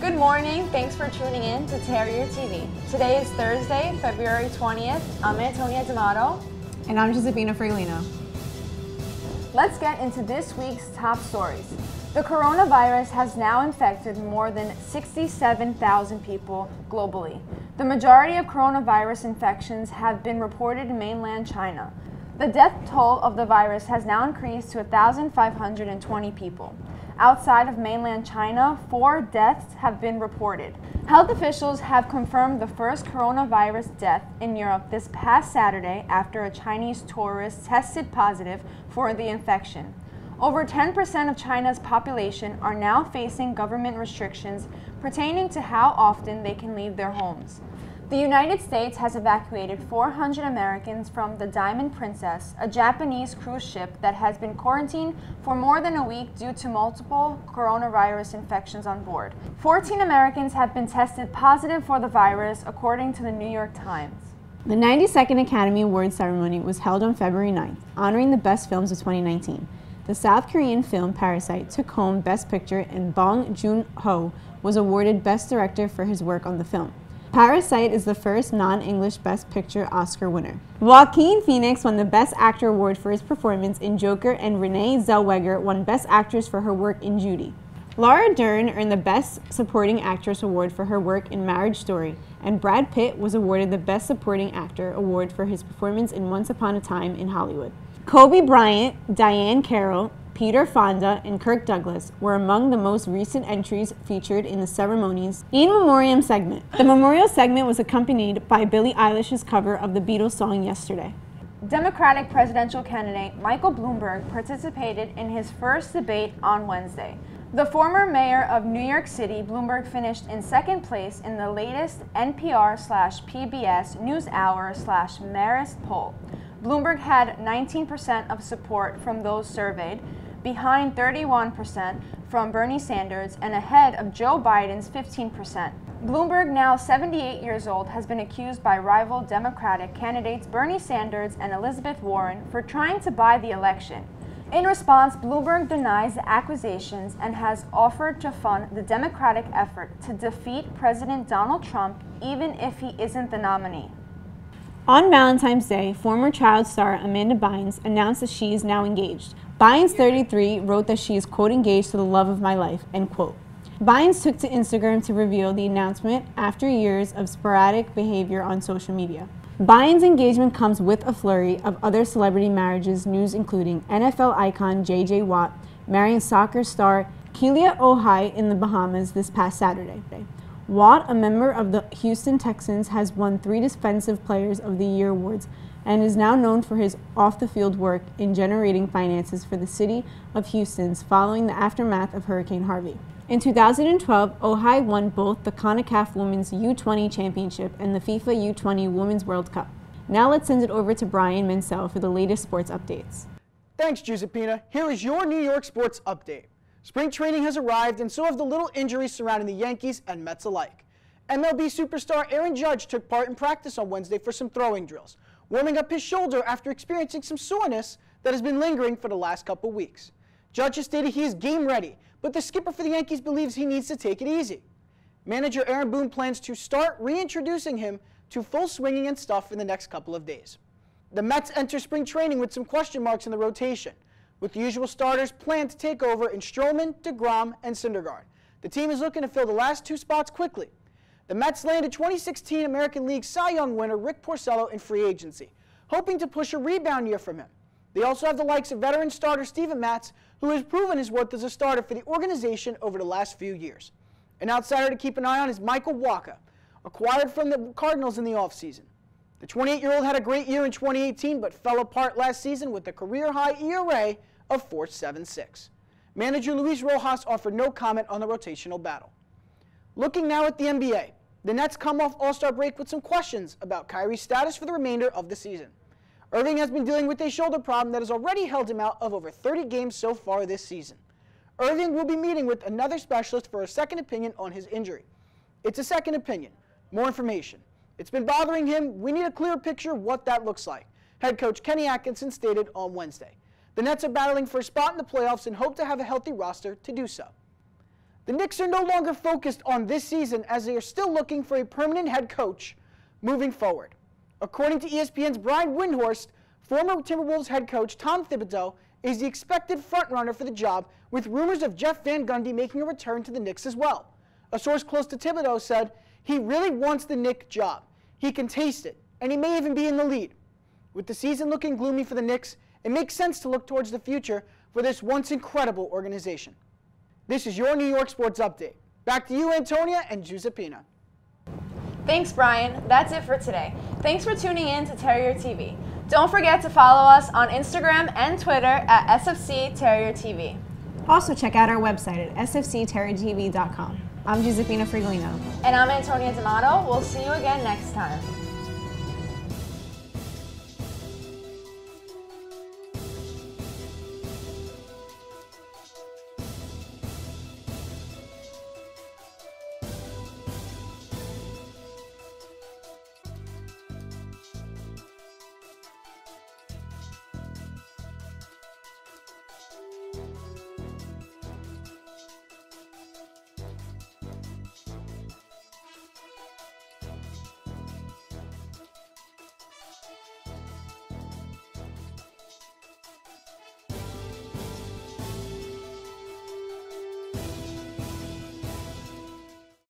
Good morning, thanks for tuning in to Terrier TV. Today is Thursday, February 20th. I'm Antonia. And I'm Giuseppina Frigolino. Let's get into this week's top stories. The coronavirus has now infected more than 67,000 people globally. The majority of coronavirus infections have been reported in mainland China. The death toll of the virus has now increased to 1,520 people. Outside of mainland China, 4 deaths have been reported. Health officials have confirmed the first coronavirus death in Europe this past Saturday after a Chinese tourist tested positive for the infection. Over 10% of China's population are now facing government restrictions pertaining to how often they can leave their homes. The United States has evacuated 400 Americans from the Diamond Princess, a Japanese cruise ship that has been quarantined for more than a week due to multiple coronavirus infections on board. 14 Americans have been tested positive for the virus, according to the New York Times. The 92nd Academy Awards ceremony was held on February 9th, honoring the best films of 2019. The South Korean film Parasite took home Best Picture, and Bong Joon-ho was awarded Best Director for his work on the film. Parasite is the first non-English Best Picture Oscar winner. Joaquin Phoenix won the Best Actor award for his performance in Joker, and Renee Zellweger won Best Actress for her work in Judy. Laura Dern earned the Best Supporting Actress award for her work in Marriage Story, and Brad Pitt was awarded the Best Supporting Actor award for his performance in Once Upon a Time in Hollywood. Kobe Bryant, Diane Carroll, Peter Fonda, and Kirk Douglas were among the most recent entries featured in the ceremony's In Memoriam segment. The memorial segment was accompanied by Billie Eilish's cover of the Beatles song Yesterday. Democratic presidential candidate Michael Bloomberg participated in his first debate on Wednesday. The former mayor of New York City, Bloomberg, finished in second place in the latest NPR/PBS NewsHour/MARRIES poll. Bloomberg had 19% of support from those surveyed, behind 31% from Bernie Sanders, and ahead of Joe Biden's 15%. Bloomberg, now 78 years old, has been accused by rival Democratic candidates Bernie Sanders and Elizabeth Warren for trying to buy the election. In response, Bloomberg denies the accusations and has offered to fund the Democratic effort to defeat President Donald Trump, even if he isn't the nominee. On Valentine's Day, former child star Amanda Bynes announced that she is now engaged. Bynes, 33, wrote that she is, quote, engaged to the love of my life, end quote. Bynes took to Instagram to reveal the announcement after years of sporadic behavior on social media. Bynes' engagement comes with a flurry of other celebrity marriages news, including NFL icon J.J. Watt marrying soccer star Kealia Ohai in the Bahamas this past Saturday. Watt, a member of the Houston Texans, has won 3 Defensive Players of the Year awards and is now known for his off-the-field work in generating finances for the city of Houston following the aftermath of Hurricane Harvey. In 2012, Ohai won both the CONCACAF Women's U20 Championship and the FIFA U20 Women's World Cup. Now let's send it over to Brian Mansell for the latest sports updates. Thanks, Giuseppina. Here is your New York sports update. Spring training has arrived, and so have the little injuries surrounding the Yankees and Mets alike. MLB superstar Aaron Judge took part in practice on Wednesday for some throwing drills, warming up his shoulder after experiencing some soreness that has been lingering for the last couple weeks. Judge has stated he is game ready, but the skipper for the Yankees believes he needs to take it easy. Manager Aaron Boone plans to start reintroducing him to full swinging and stuff in the next couple of days. The Mets enter spring training with some question marks in the rotation, with the usual starters planned to take over in Stroman, DeGrom, and Syndergaard. The team is looking to fill the last 2 spots quickly. The Mets landed 2016 American League Cy Young winner Rick Porcello in free agency, hoping to push a rebound year from him. They also have the likes of veteran starter Steven Matz, who has proven his worth as a starter for the organization over the last few years. An outsider to keep an eye on is Michael Wacha, acquired from the Cardinals in the offseason. The 28-year-old had a great year in 2018, but fell apart last season with a career-high ERA of .476. Manager Luis Rojas offered no comment on the rotational battle. Looking now at the NBA, the Nets come off All-Star break with some questions about Kyrie's status for the remainder of the season. Irving has been dealing with a shoulder problem that has already held him out of over 30 games so far this season. Irving will be meeting with another specialist for a second opinion on his injury. It's a second opinion, more information. It's been bothering him. We need a clearer picture of what that looks like, head coach Kenny Atkinson stated on Wednesday. The Nets are battling for a spot in the playoffs and hope to have a healthy roster to do so. The Knicks are no longer focused on this season as they are still looking for a permanent head coach moving forward. According to ESPN's Brian Windhorst, former Timberwolves head coach Tom Thibodeau is the expected frontrunner for the job, with rumors of Jeff Van Gundy making a return to the Knicks as well. A source close to Thibodeau said, "He really wants the Knicks job. He can taste it, and he may even be in the lead." With the season looking gloomy for the Knicks, it makes sense to look towards the future for this once incredible organization. This is your New York Sports Update. Back to you, Antonia and Giuseppina. Thanks, Brian. That's it for today. Thanks for tuning in to Terrier TV. Don't forget to follow us on Instagram and Twitter at SFC Terrier TV. Also check out our website at sfcterriertv.com. I'm Giuseppina Frigolino. And I'm Antonia D'Amato. We'll see you again next time.